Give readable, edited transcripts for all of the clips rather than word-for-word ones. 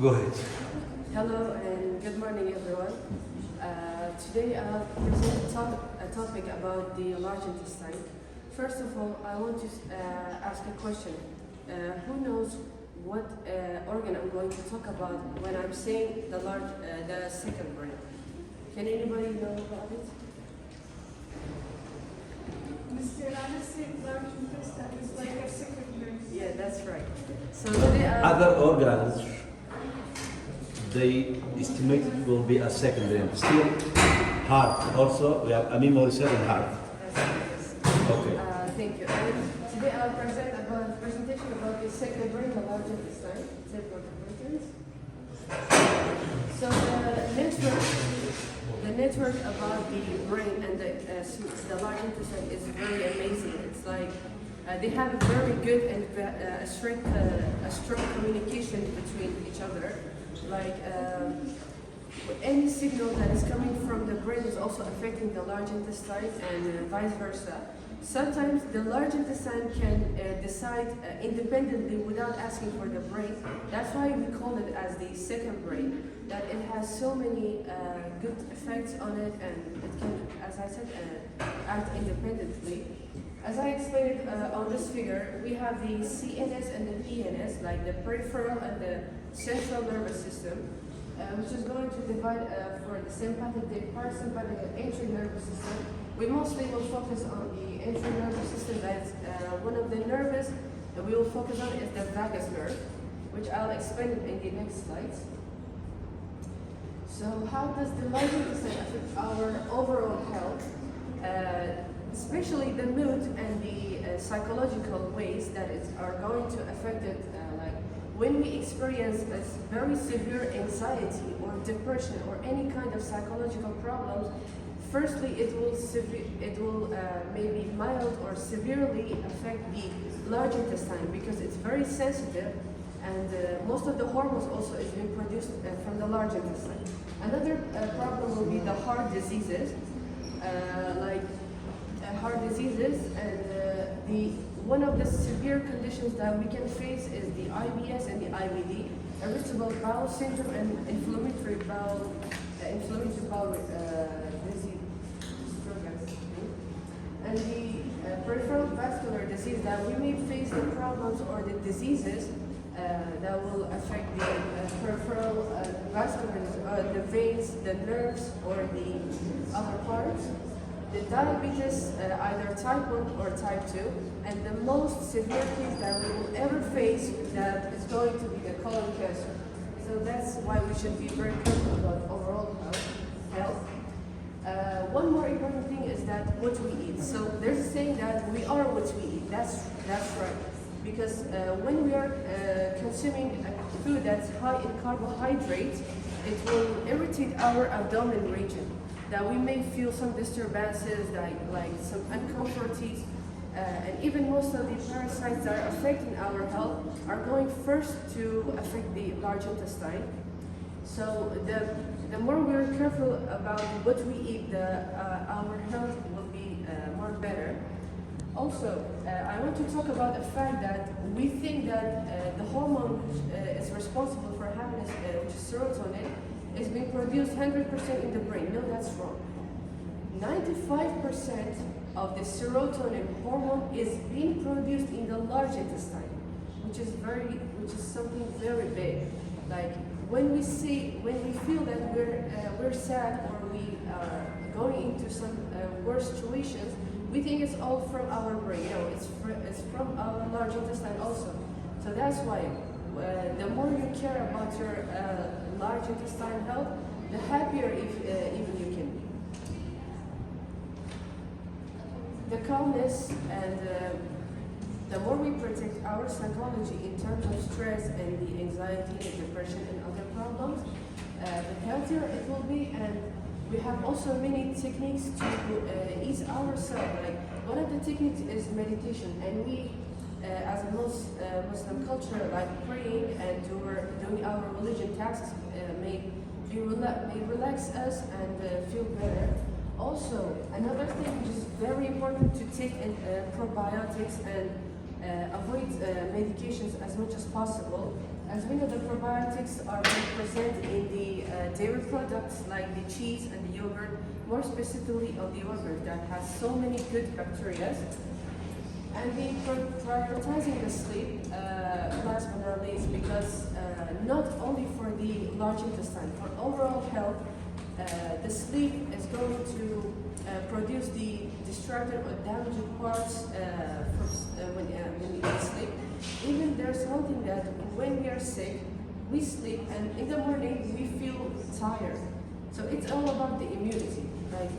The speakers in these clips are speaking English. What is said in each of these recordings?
Go ahead. Hello and good morning, everyone. Today I'll present a topic about the large intestine. First of all, I want to ask a question. Who knows what organ I'm going to talk about when I'm saying the second brain? Can anybody know about it? Mr. Honestly, large intestine is like a second brain. Yeah, that's right. So today Other organs, they estimate it will be a secondary. Still, heart. Also, we have a memory cell in heart. Okay. Thank you. And today I'll present about a presentation about the second brain, the large intestine. So the network about the brain and the large intestine is very amazing. It's like they have a very good and a strong communication between each other. Like any signal that is coming from the brain is also affecting the large intestine and vice versa. Sometimes the large intestine can decide independently without asking for the brain. That's why we call it as the second brain, that it has so many good effects on it, and it can, as I said, act independently. As I explained on this figure, we have the CNS and the PNS, like the peripheral and the central nervous system, which is going to divide for the sympathetic, parasympathetic, and entry nervous system. We mostly will focus on the entry nervous system. That's one of the nerves that we will focus on is the vagus nerve, which I'll explain in the next slides. So how does the large intestine affect our overall health? Especially the mood and the psychological ways that are going to affect it. Like when we experience a very severe anxiety or depression or any kind of psychological problems, firstly it will maybe mild or severely affect the large intestine because it's very sensitive, and most of the hormones also is being produced from the large intestine. Another problem will be the heart diseases, like heart diseases, and one of the severe conditions that we can face is the IBS and the IBD, irritable bowel syndrome, and inflammatory bowel disease. And the peripheral vascular disease, that we may face the problems or the diseases that will affect the peripheral vascular, the veins, the nerves, or the other parts. The diabetes, either type 1 or type 2, and the most severe case that we will ever face, that is going to be the colon cancer. So that's why we should be very careful about overall health. One more important thing is that what we eat. So there's a saying that we are what we eat. That's right. Because when we are consuming food that's high in carbohydrates, it will irritate our abdomen region. That we may feel some disturbances, like some uncomforties, and even most of the parasites that are affecting our health are going first to affect the large intestine. So the more we're careful about what we eat, our health will be more better. Also, I want to talk about the fact that we think that the hormone is responsible for happiness, which is serotonin, is being produced 100% in the brain. No, that's wrong. 95% of the serotonin hormone is being produced in the large intestine, which is something very big. Like when we feel that we're sad or we are going into some worse situations, we think it's all from our brain. It's from our large intestine also. So that's why the more you care about your large intestine health, the happier even you can be. The calmness and the more we protect our psychology in terms of stress and the anxiety and depression and other problems, the healthier it will be. And we have also many techniques to ease ourselves. Like one of the techniques is meditation, and we, as a Muslim culture, like praying and doing our religion tasks, may relax us and feel better. Also, another thing which is very important to take in probiotics and avoid medications as much as possible. As we know, the probiotics are present in the dairy products like the cheese and the yogurt, more specifically of the yogurt that has so many good bacteria. And we prioritizing the sleep, last but not least, because not only for the large intestine, for overall health, the sleep is going to produce the distracted or damaged parts when you sleep. Even there's something that when we are sick, we sleep, and in the morning we feel tired. So it's all about the immunity. Like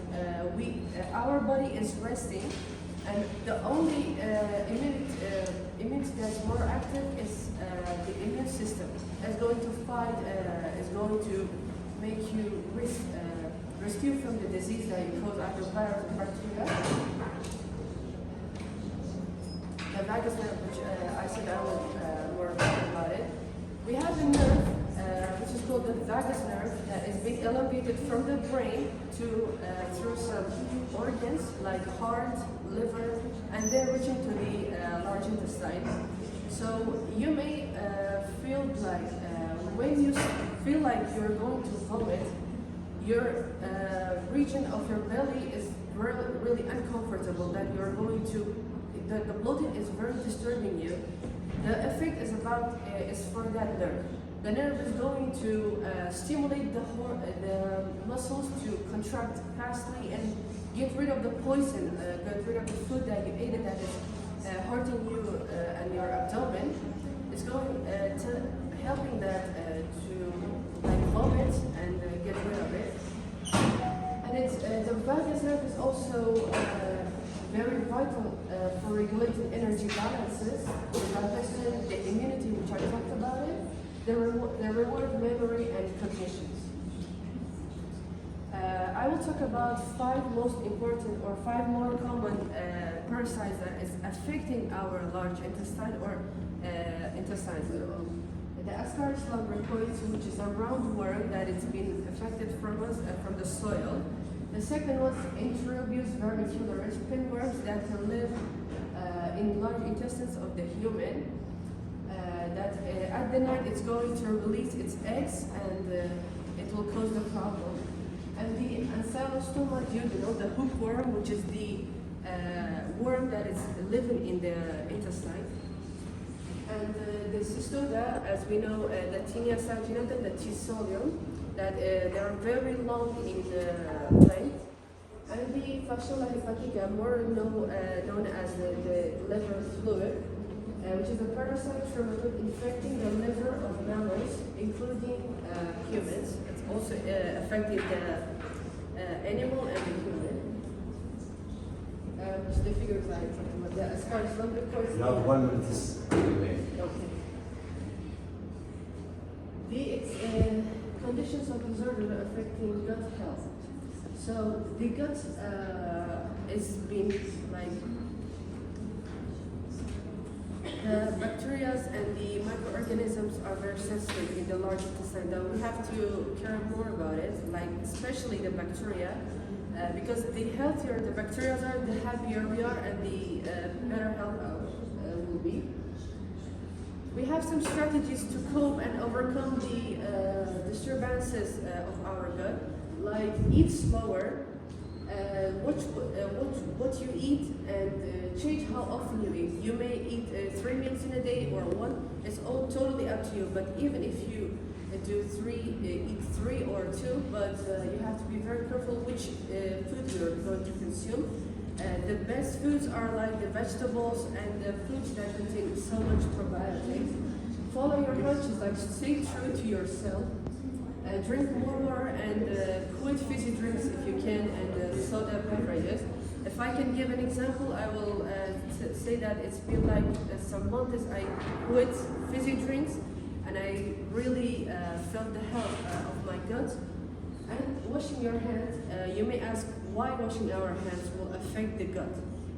our body is resting, and the only immunity that's more active is the immune system. It's going to fight, is going to make you rescue from the disease that you cause either virus or bacteria. The vagus nerve, which I said I will more about it. We have a nerve, which is called the vagus nerve, that is being elongated from the brain to through some organs like heart, liver, and then reaching to the large intestine. So you may feel like when you feel like you're going to vomit, your region of your belly is really uncomfortable, that you're going to, the bloating is very disturbing you. The effect is for that nerve. The nerve is going to stimulate the muscles to contract fastly and get rid of the poison, get rid of the food that you ate that is hurting you and your abdomen. It's going to helping that to vomit and get rid of it. And it's the vagus nerve is also very vital for regulating energy balances, the digestion, the immunity, which I talked about it, the reward memory and cognitions. I will talk about 5 most important or 5 more common parasites that is affecting our large intestine or intestines. The Ascaris lumbricoides, which is a roundworm that is being affected from the soil. The second one is Enterobius vermicularis, pinworms that can live in large intestines of the human. That at the night it's going to release its eggs and it will cause the problem. And the Ancylostoma duodenum, the hookworm, which is the worm that is living in the intestine. And the cystoda, as we know, the Tinea saginata, the T-solium, that they are very long in the length. And the Fasciola hepatica, more known as the liver fluid, which is a parasite trematode infecting the liver of mammals, including humans. It's also affecting the animal and the human. Which the figures I talked about. The Ascaris lumbricoides. You have 1 minute is anyway. Okay. The conditions of disorder affecting gut health. So the gut is being like the bacteria and the microorganisms are very sensitive in the large intestine. That we have to care more about it, like especially the bacteria, because the healthier the bacteria are, the happier we are, and the better health will be. We have some strategies to cope and overcome the disturbances of our gut, like eat slower, watch what you eat, and change how often you eat. You may eat 3 meals in a day or 1. It's all totally up to you. But even if you eat 3 or 2, but you have to be very careful which food you're going to consume. The best foods are like the vegetables and the fruits that contain so much probiotics. Follow your hunches, like stay true to yourself. Drink more water and quit fizzy drinks if you can, and soda beverages. If I can give an example, I will say that it's been like some months I quit fizzy drinks, and I really felt the health of my gut. And washing your hands, you may ask why washing our hands will affect the gut.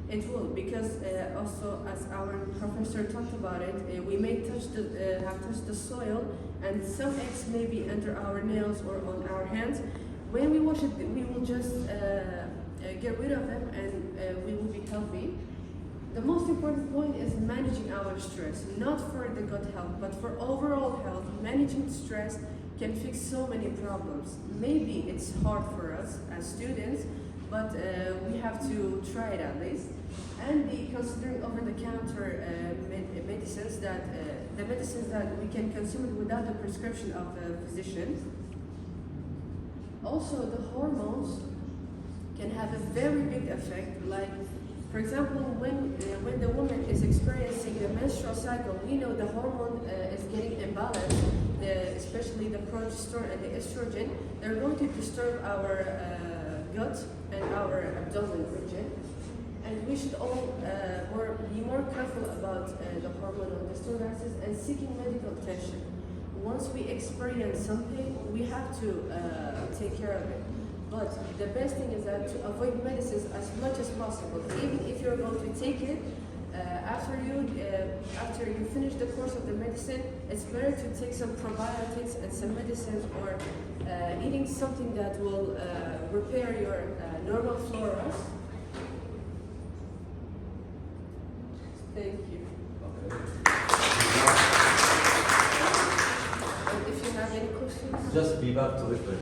It will, because also as our professor talked about it, we may have touched the soil, and some eggs may be under our nails or on our hands. When we wash it, we will just get rid of them, and we will be healthy. The most important point is managing our stress, not for the gut health, but for overall health. Managing stress can fix so many problems. Maybe it's hard for us as students, but we have to try it at least. And be considering over-the-counter medicines that the medicines that we can consume without the prescription of a physician. Also, the hormones can have a very big effect. Like, for example, when the woman is experiencing the menstrual cycle, we know the hormone is getting imbalanced, especially the progesterone and the estrogen. They're going to disturb our gut and our abdominal region. And we should all be more careful about the hormonal disturbances and seeking medical attention. Once we experience something, we have to take care of it. But the best thing is that to avoid medicines as much as possible. Even if you're going to take it, after you finish the course of the medicine, it's better to take some probiotics and some medicines, or eating something that will repair your normal flora. Thank you. Okay. And if you have any questions? Just be back to it.